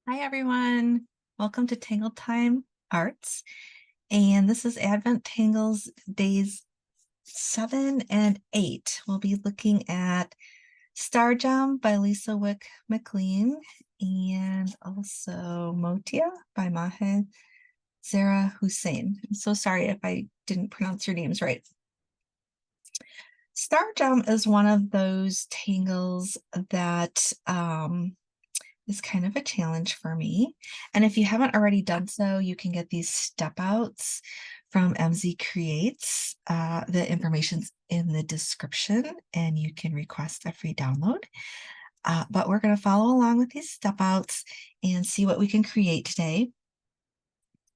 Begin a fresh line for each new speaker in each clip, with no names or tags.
Hi everyone, welcome to Tangle Time Arts, and this is Advent Tangles days 7 and 8. We'll be looking at Star Jem by Lisa Wick McLean and also Motia by Mahe Zehra Husain. I'm so sorry if I didn't pronounce your names right. Star Jem is one of those tangles that is kind of a challenge for me. And if you haven't already done so, you can get these step outs from MZ Creates. The information's in the description and you can request a free download. But we're going to follow along with these step outs and see what we can create today.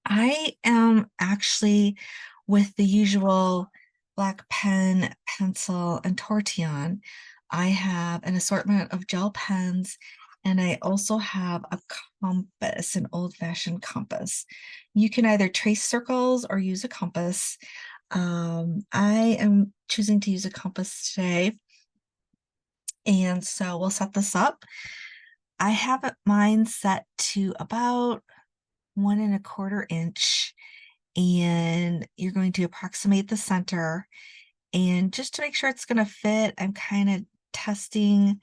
I am actually with the usual black pen, pencil, and tortillon. I have an assortment of gel pens, and I also have a compass, an old-fashioned compass. You can either trace circles or use a compass. I am choosing to use a compass today, and so we'll set this up. I have mine set to about 1¼ inch, and you're going to approximate the center. And just to make sure it's going to fit, I'm kind of testing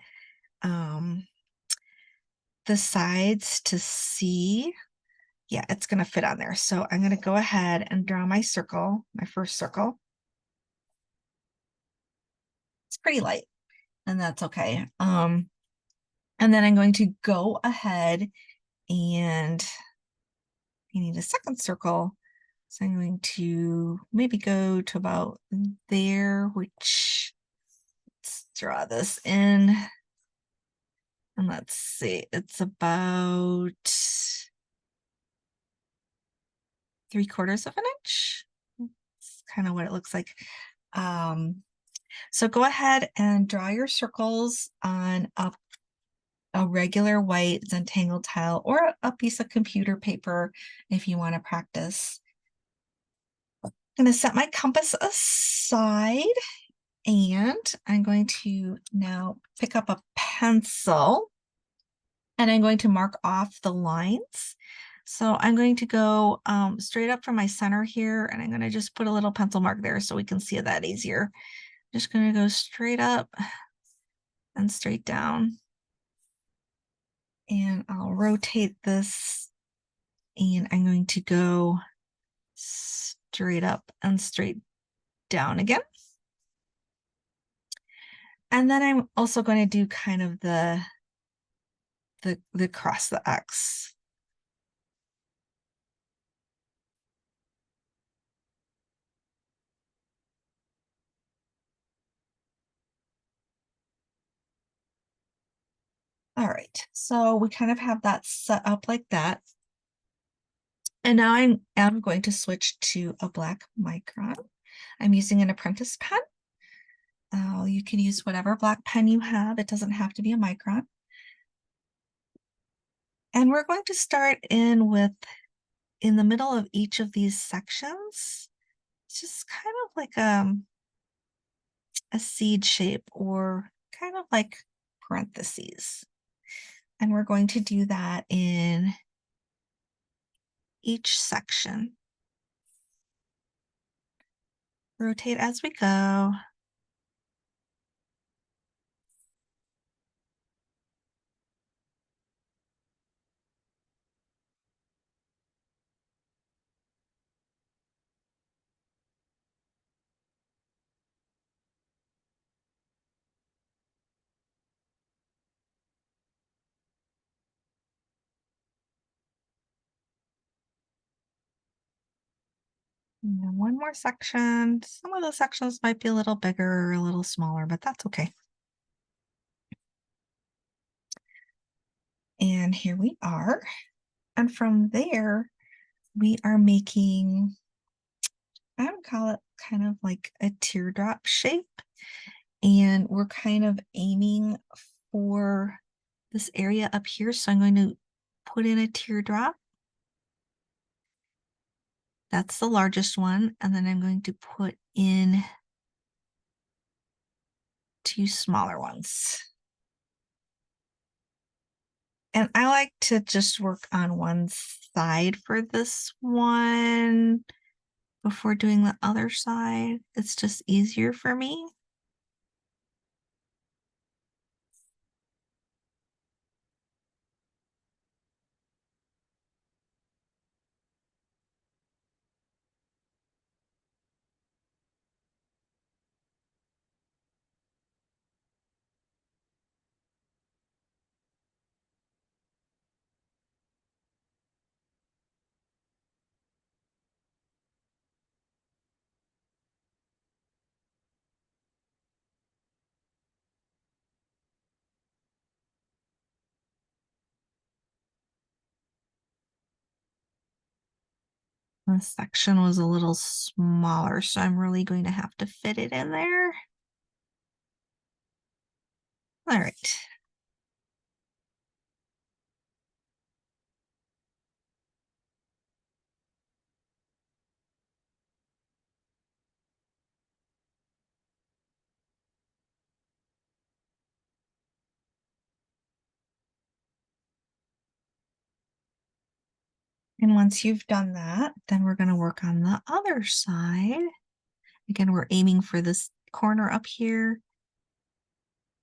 the sides to see. Yeah, it's going to fit on there. So I'm going to go ahead and draw my circle, my first circle. It's pretty light, and that's okay. And then I'm going to go ahead and I need a second circle. So I'm going to maybe go to about there, which let's draw this in. And let's see, it's about 3/4 of an inch. That's kind of what it looks like. So go ahead and draw your circles on a regular white Zentangle tile or a piece of computer paper if you want to practice. I'm going to set my compass aside, and I'm going to now pick up a pencil and I'm going to mark off the lines. So I'm going to go straight up from my center here, and I'm going to just put a little pencil mark there so we can see that easier. Just going to go straight up and straight down. And I'll rotate this, and I'm going to go straight up and straight down again. And then I'm also going to do kind of the cross the X. All right, so we kind of have that set up like that. And now I am going to switch to a black micron. I'm using an apprentice pen. You can use whatever black pen you have. It doesn't have to be a micron. And we're going to start in the middle of each of these sections. It's just kind of like a seed shape, or kind of like parentheses. And we're going to do that in each section. Rotate as we go. And then one more section. Some of the sections might be a little bigger or a little smaller, but that's okay. And here we are. And from there, we are making, I would call it kind of like a teardrop shape. And we're kind of aiming for this area up here. So I'm going to put in a teardrop. That's the largest one. And then I'm going to put in 2 smaller ones. And I like to just work on one side for this one before doing the other side. It's just easier for me. This section was a little smaller, so I'm really going to have to fit it in there. All right. And once you've done that, then we're going to work on the other side. Again, we're aiming for this corner up here.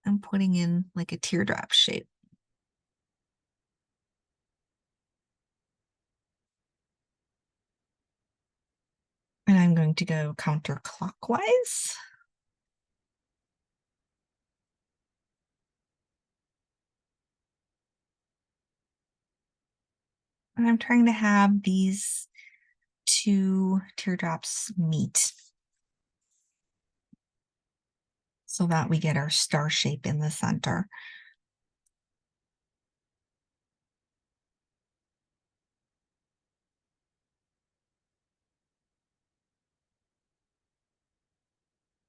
I'm putting in like a teardrop shape. And I'm going to go counterclockwise. And I'm trying to have these two teardrops meet so that we get our star shape in the center.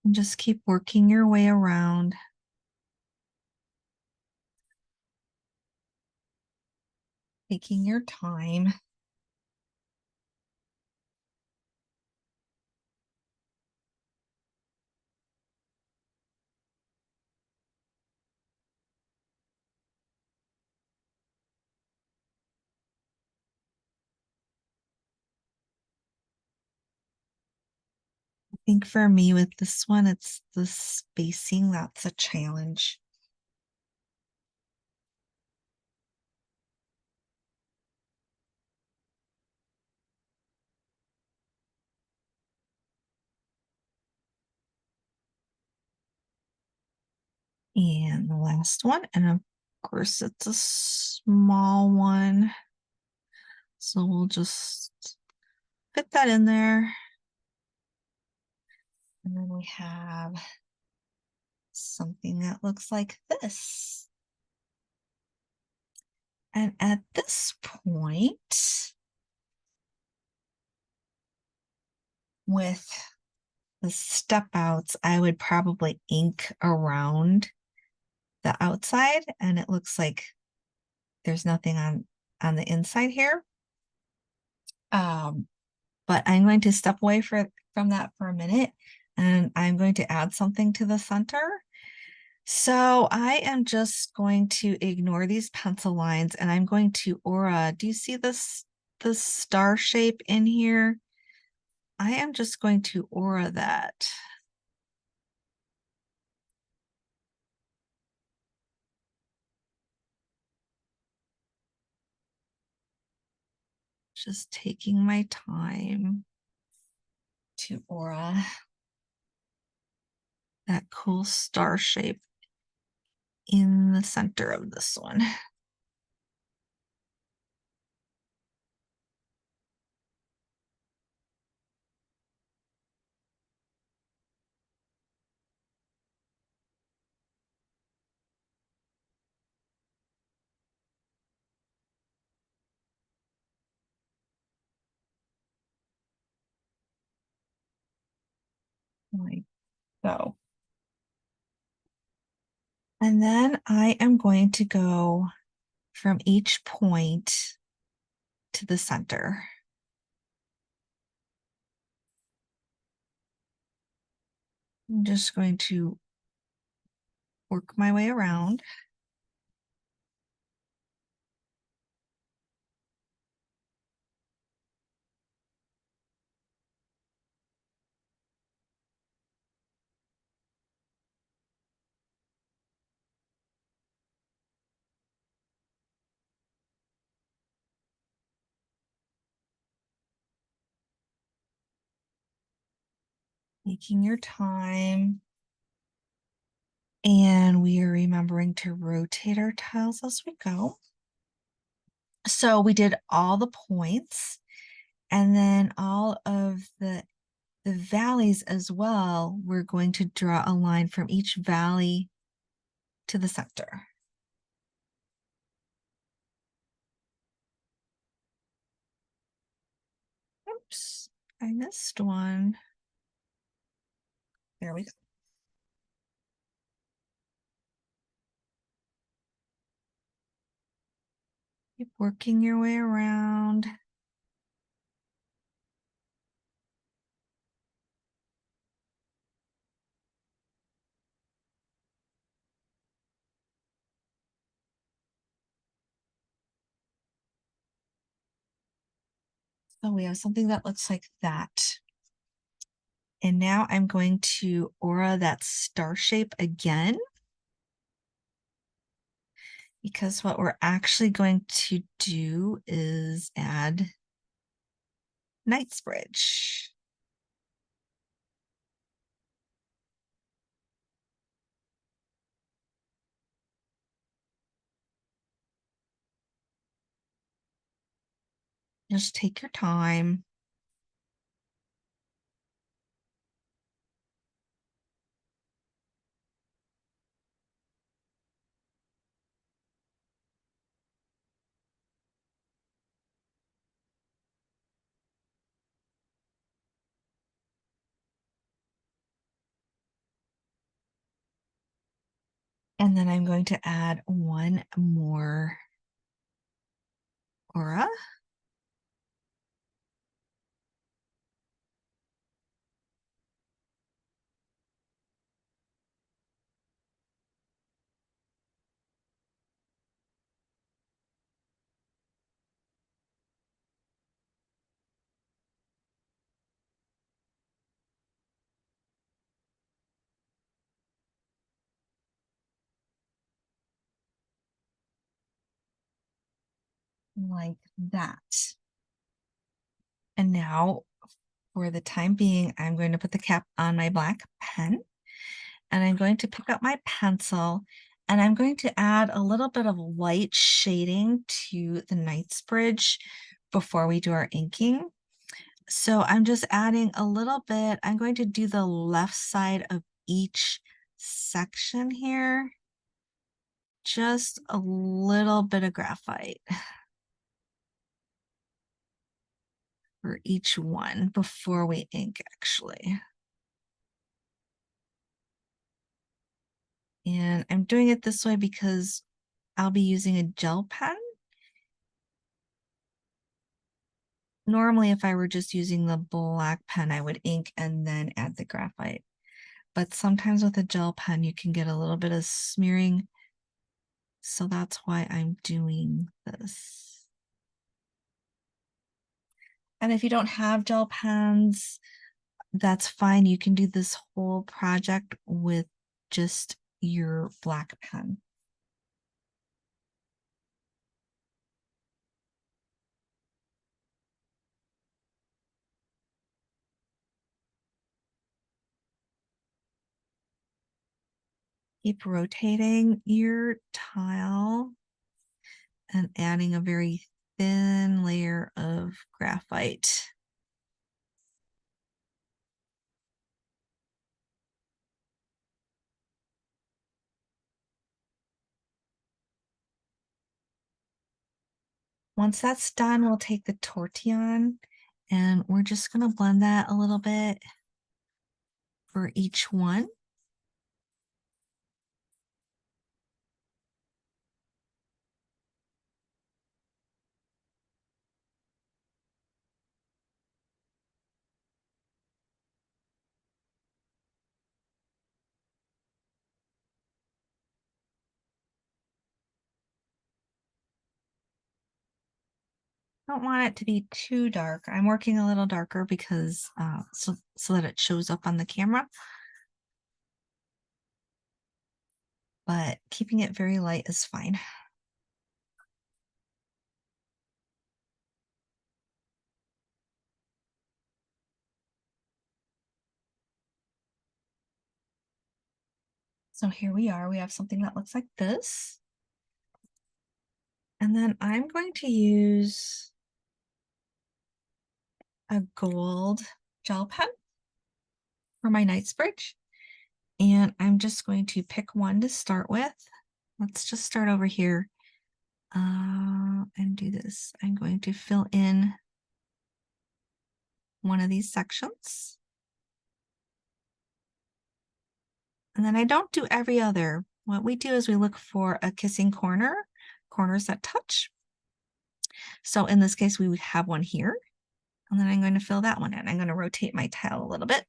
And just keep working your way around. Taking your time. I think for me with this one, it's the spacing that's a challenge. And the last one, and of course it's a small one. So we'll just fit that in there. And then we have something that looks like this. And at this point, with the step outs, I would probably ink around the outside, and it looks like there's nothing on the inside here. But I'm going to step away from that for a minute, and I'm going to add something to the center. So I am just going to ignore these pencil lines, and I'm going to aura. Do you see this star shape in here? I am just going to aura that. Just taking my time to aura that cool star shape in the center of this one. Like so. And then I am going to go from each point to the center. I'm just going to work my way around. Taking your time. And we are remembering to rotate our tiles as we go. So we did all the points and then all of the valleys as well. We're going to draw a line from each valley to the center. Oops, I missed one. There we go. Keep working your way around. So we have something that looks like that. And now I'm going to aura that star shape again, because what we're actually going to do is add Knightsbridge. Just take your time. And then I'm going to add one more aura. Like that. And now, for the time being, I'm going to put the cap on my black pen, and I'm going to pick up my pencil, and I'm going to add a little bit of light shading to the Knightsbridge before we do our inking. So I'm just adding a little bit. I'm going to do the left side of each section here. Just a little bit of graphite for each one before we ink, actually. And I'm doing it this way because I'll be using a gel pen. Normally, if I were just using the black pen, I would ink and then add the graphite. But sometimes with a gel pen, you can get a little bit of smearing. So that's why I'm doing this. And if you don't have gel pens, that's fine. You can do this whole project with just your black pen. Keep rotating your tile and adding a very thin layer of graphite. Once that's done, we'll take the tortillon and we're just going to blend that a little bit for each one. Don't want it to be too dark. I'm working a little darker because so that it shows up on the camera. But keeping it very light is fine. So here we are, we have something that looks like this. And then I'm going to use a gold gel pen for my Knightsbridge. And I'm just going to pick one to start with. Let's just start over here and do this. I'm going to fill in one of these sections. And then I don't do every other. What we do is we look for a kissing corner, corners that touch. So in this case, we would have one here. And then I'm going to fill that one in. I'm going to rotate my tile a little bit.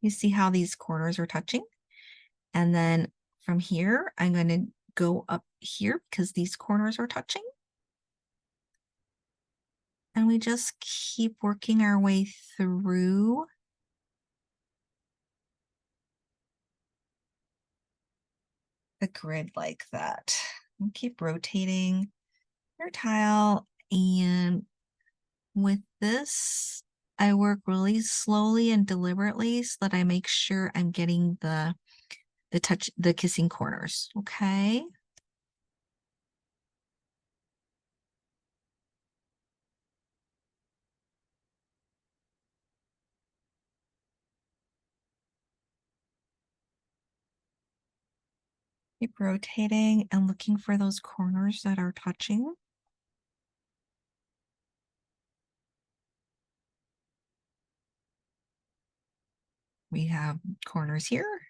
You see how these corners are touching? And then from here, I'm going to go up here because these corners are touching. And we just keep working our way through the grid like that. And keep rotating your tile. And with this, I work really slowly and deliberately so that I make sure I'm getting the kissing corners, okay? Keep rotating and looking for those corners that are touching. We have corners here.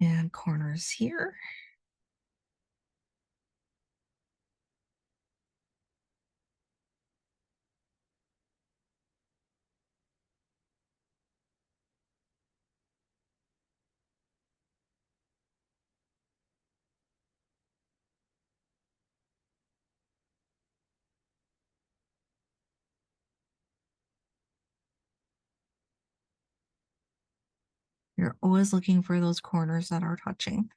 And corners here. You're always looking for those corners that are touching.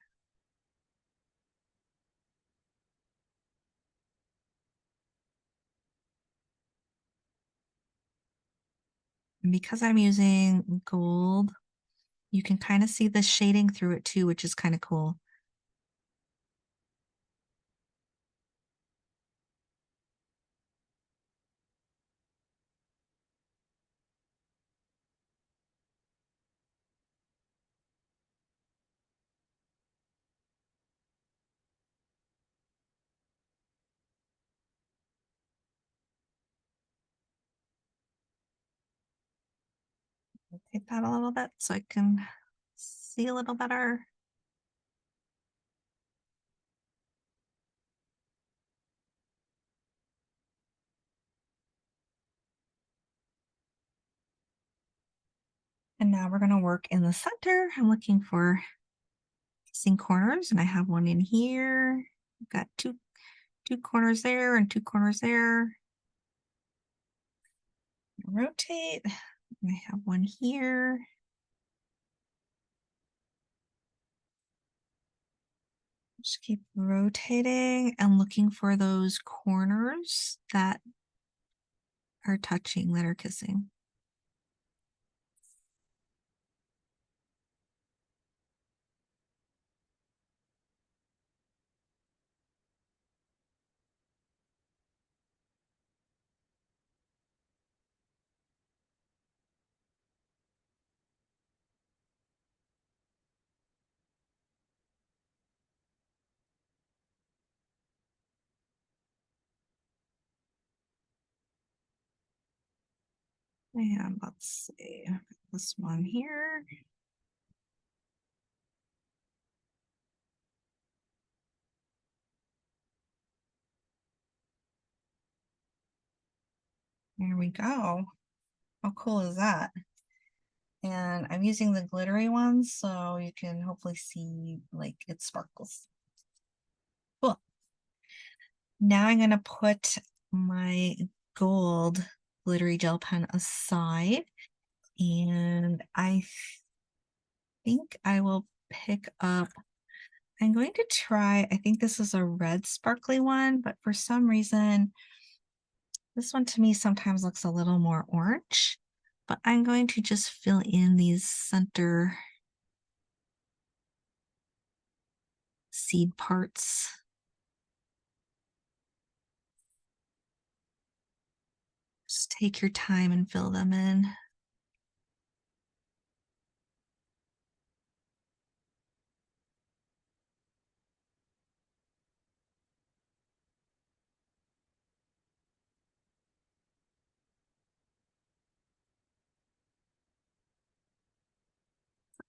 And because I'm using gold, you can kind of see the shading through it too, which is kind of cool. Take that a little bit so I can see a little better. And now we're going to work in the center. I'm looking for kissing corners, and I have one in here. I've got two corners there and two corners there. Rotate. I have one here. Just keep rotating and looking for those corners that are touching, that are kissing. And let's see, this one here. There we go. How cool is that? And I'm using the glittery ones, so you can hopefully see like it sparkles. Cool. Now I'm gonna put my gold glittery gel pen aside. And I think I will pick up, I'm going to try, I think this is a red sparkly one, but for some reason, this one to me sometimes looks a little more orange, but I'm going to just fill in these center seed parts. Just take your time and fill them in.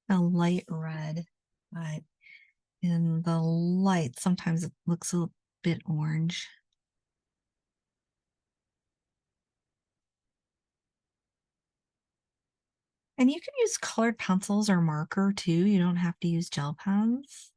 A light red, but in the light, sometimes it looks a bit orange. And you can use colored pencils or marker too. You don't have to use gel pens.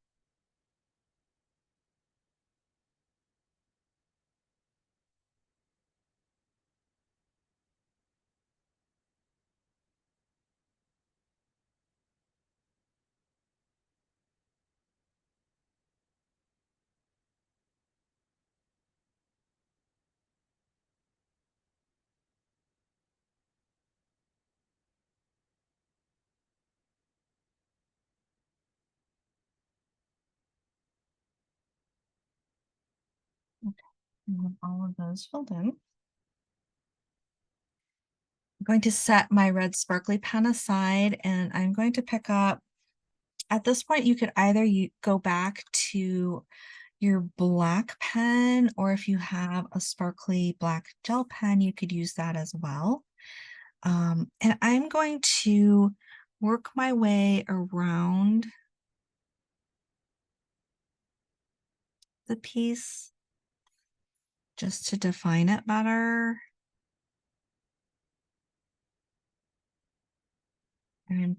Okay, and all of those filled in. I'm going to set my red sparkly pen aside and I'm going to pick up, at this point, you could either go back to your black pen, or if you have a sparkly black gel pen, you could use that as well. And I'm going to work my way around the piece just to define it better. And I'm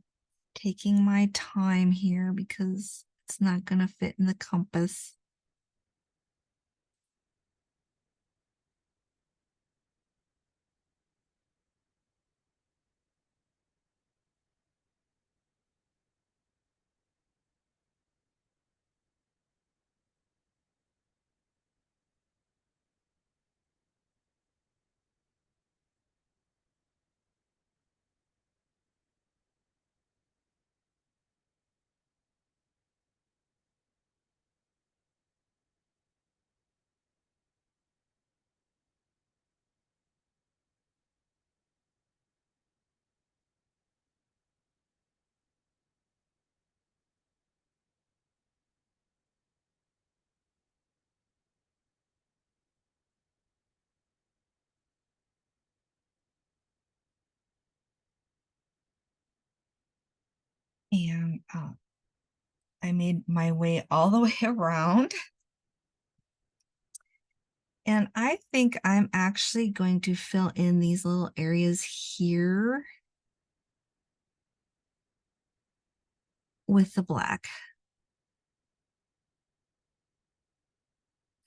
taking my time here because it's not going to fit in the compass. And I made my way all the way around. And I think I'm actually going to fill in these little areas here with the black.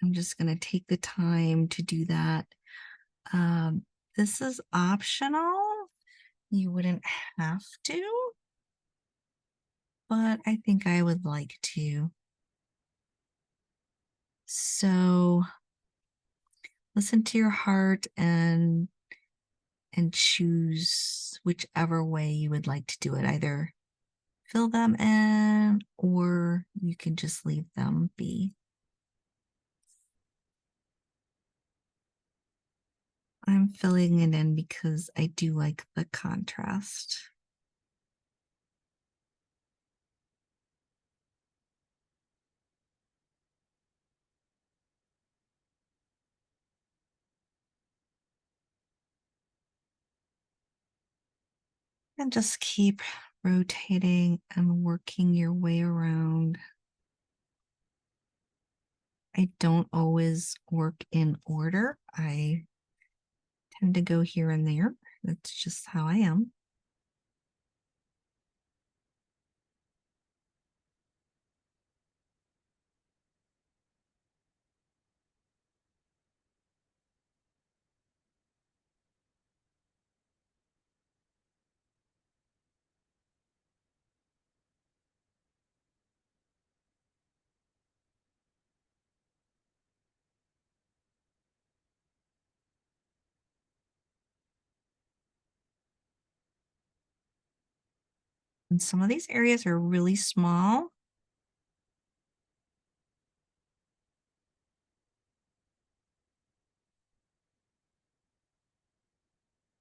I'm just going to take the time to do that. This is optional. You wouldn't have to, but I think I would like to. So listen to your heart and choose whichever way you would like to do it. Either fill them in or you can just leave them be. I'm filling it in because I do like the contrast. And just keep rotating and working your way around. I don't always work in order. I tend to go here and there. That's just how I am. And some of these areas are really small.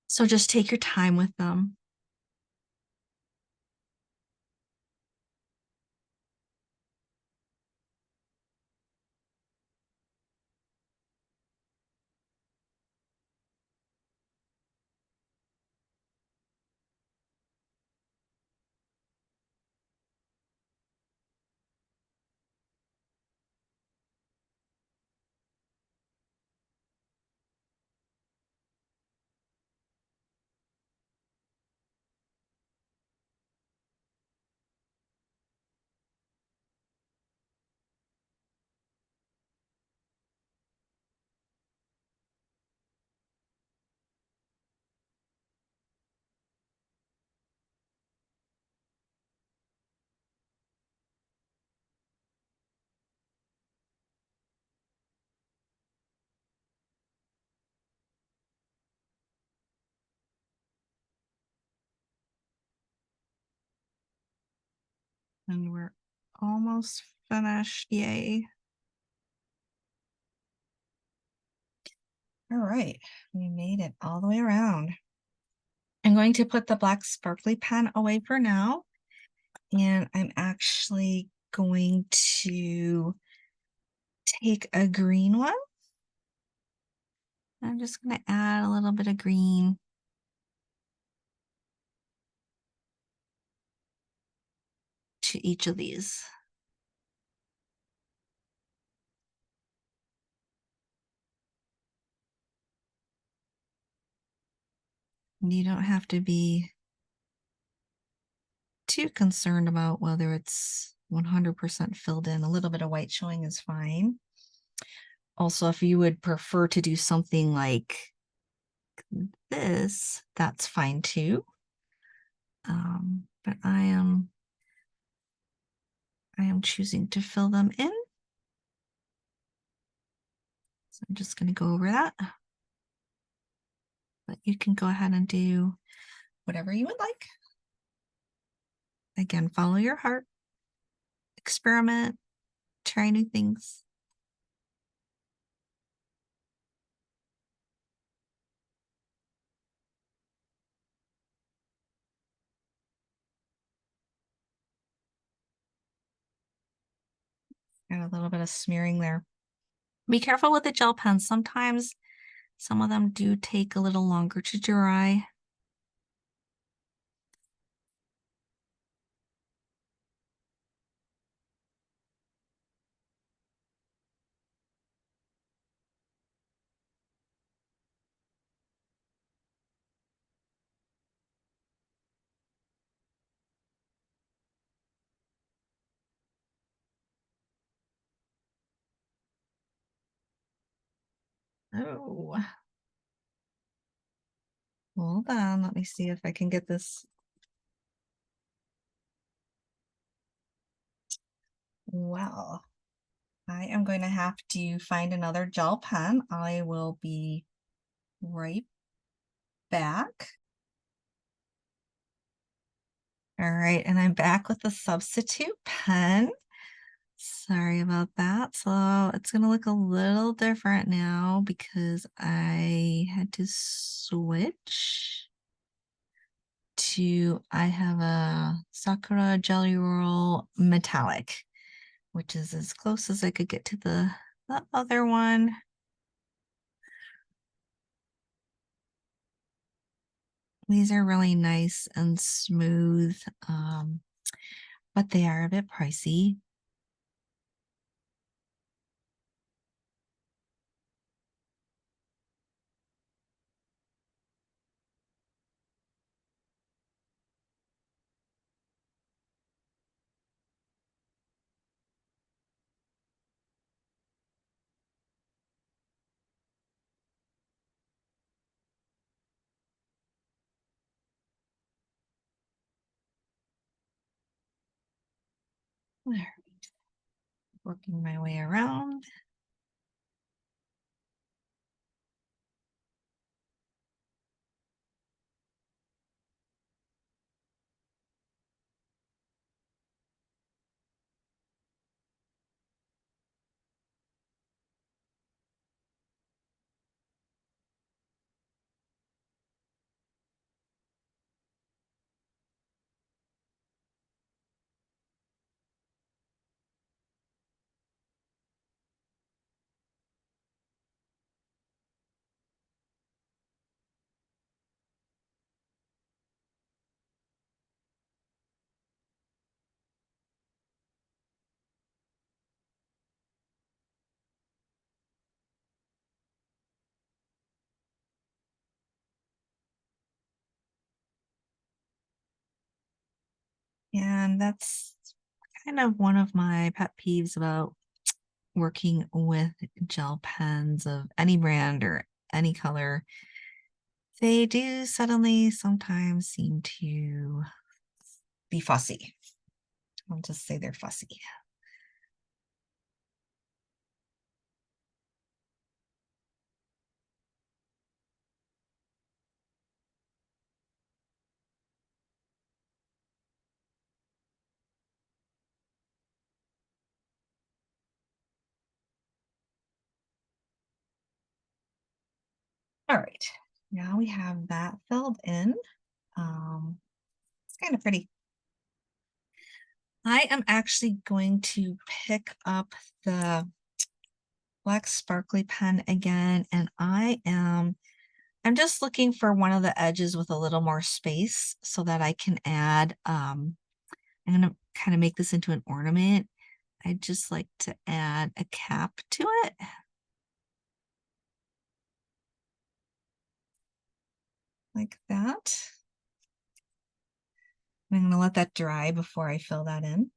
So just take your time with them. And we're almost finished. Yay. All right, we made it all the way around. I'm going to put the black sparkly pen away for now. And I'm actually going to take a green one. I'm just going to add a little bit of green. To each of these. You don't have to be too concerned about whether it's 100% filled in. A little bit of white showing is fine. Also, if you would prefer to do something like this, that's fine too. But I am choosing to fill them in. So I'm just going to go over that. But you can go ahead and do whatever you would like. Again, follow your heart, experiment, try new things. Got a little bit of smearing there. Be careful with the gel pens. Sometimes some of them do take a little longer to dry. Oh, hold on. Let me see if I can get this. Well, I am going to have to find another gel pen. I will be right back. All right, and I'm back with the substitute pen. Sorry about that. So it's going to look a little different now because I had to switch to, I have a Sakura Jelly Roll Metallic, which is as close as I could get to the other one. These are really nice and smooth, but they are a bit pricey. All right. Working my way around. And that's kind of one of my pet peeves about working with gel pens of any brand or any color. They do suddenly sometimes seem to be fussy. I'll just say they're fussy. All right, now we have that filled in. It's kind of pretty. I am actually going to pick up the black sparkly pen again, and I'm just looking for one of the edges with a little more space so that I can add, I'm gonna kind of make this into an ornament. I'd just like to add a cap to it. Like that. I'm gonna let that dry before I fill that in.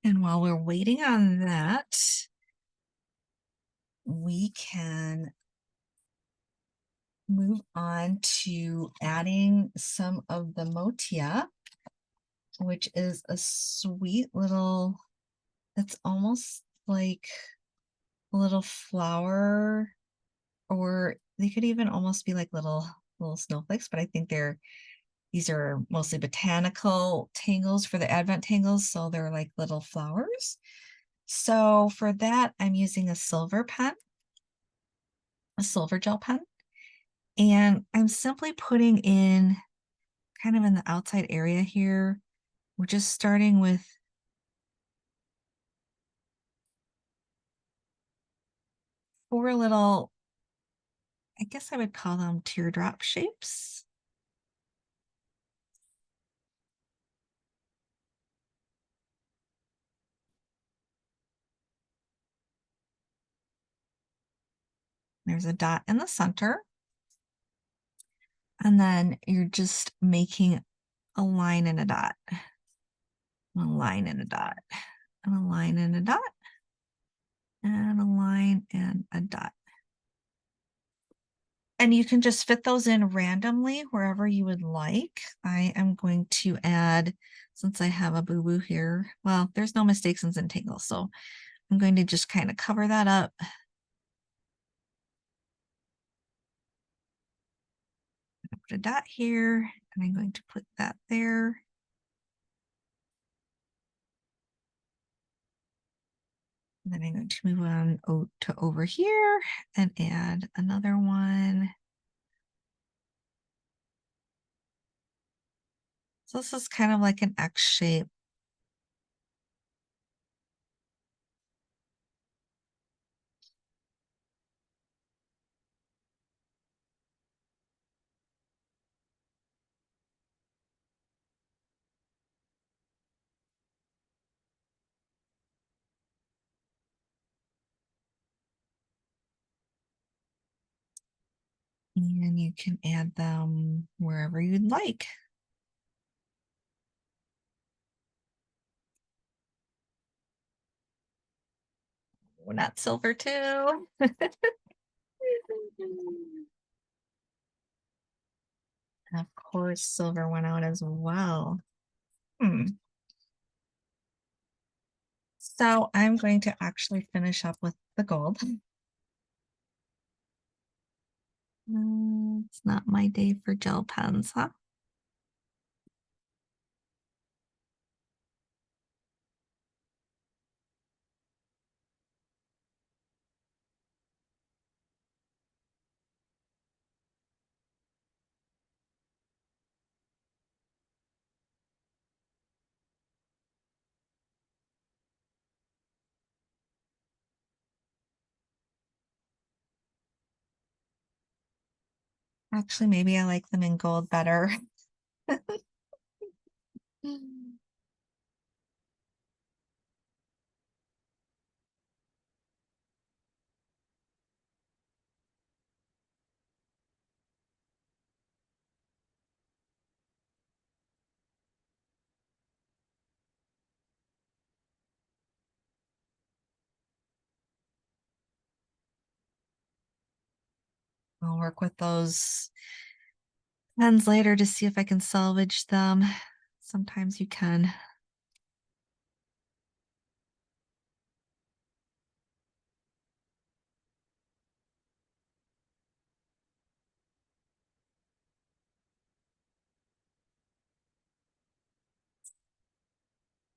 And while we're waiting on that, we can move on to adding some of the Motia, which is a sweet little, it's almost like a little flower, or they could even almost be like little snowflakes, but I think these are mostly botanical tangles for the Advent tangles, so they're like little flowers. So for that, I'm using a silver pen, a silver gel pen, and I'm simply putting in kind of in the outside area here. We're just starting with four little, I guess I would call them teardrop shapes. There's a dot in the center. And then you're just making a line and a dot, a line and a dot, and a line and a dot, and a line and a dot. And you can just fit those in randomly wherever you would like. I am going to add, since I have a boo-boo here, well, there's no mistakes in Zentangle, so I'm going to just kind of cover that up. Put a dot here, and I'm going to put that there. And then I'm going to move on to over here and add another one. So this is kind of like an X shape. And you can add them wherever you'd like. We're not silver too. Of course, silver went out as well. So I'm going to actually finish up with the gold. It's not my day for gel pens, huh? Actually, maybe I like them in gold better. I'll work with those pens later to see if I can salvage them. Sometimes you can.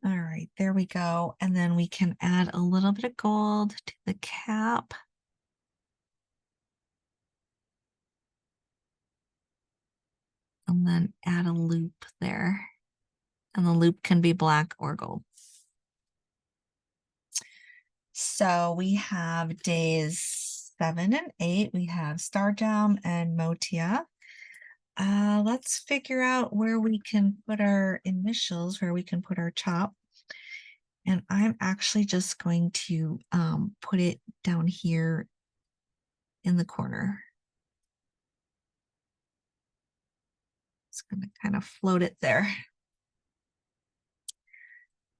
All right, there we go. And then we can add a little bit of gold to the cap. And then add a loop there. And the loop can be black or gold. So we have days 7 and 8. We have Stargem and Motia. Let's figure out where we can put our initials, where we can put our chop. And I'm actually just going to put it down here in the corner. It's going to kind of float it there.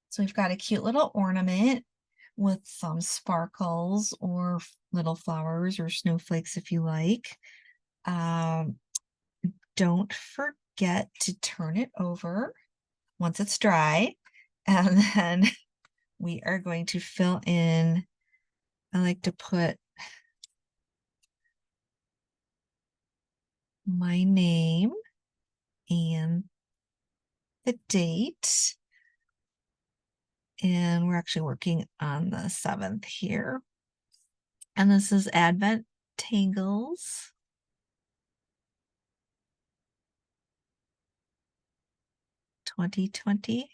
So we've got a cute little ornament with some sparkles or little flowers or snowflakes if you like. Don't forget to turn it over once it's dry. And then we are going to fill in, I like to put my name and the date. And we're actually working on the 7th here. And this is Advent Tangles. 2023.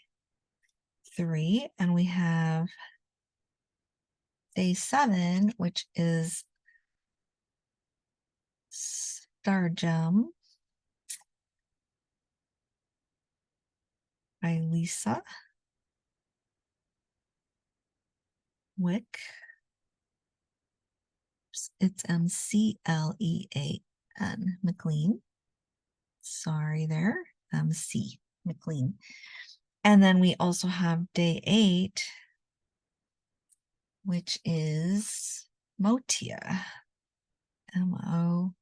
And we have day 7, which is Star Jem by Lisa Wick. It's McLean McLean. Sorry there, MC McLean. And then we also have day 8, which is Motia. Motia.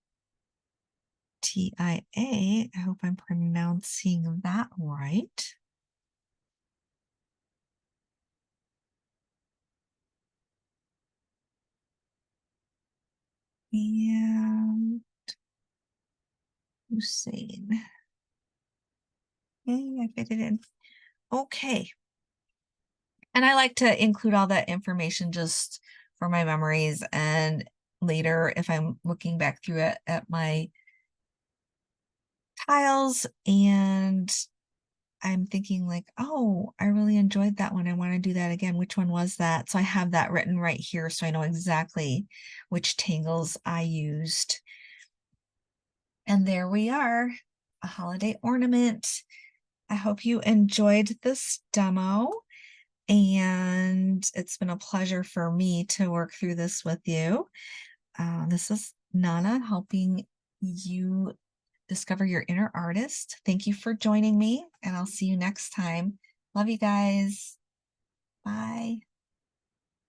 I hope I'm pronouncing that right. And Husain. Okay, I fit it in. Okay. And I like to include all that information just for my memories, and later if I'm looking back through it at my tiles and I'm thinking like, oh, I really enjoyed that one. I want to do that again. Which one was that? So I have that written right here so I know exactly which tangles I used. And there we are, a holiday ornament. I hope you enjoyed this demo, and it's been a pleasure for me to work through this with you. This is Nana helping you discover your inner artist. Thank you for joining me, and I'll see you next time. Love you guys. Bye.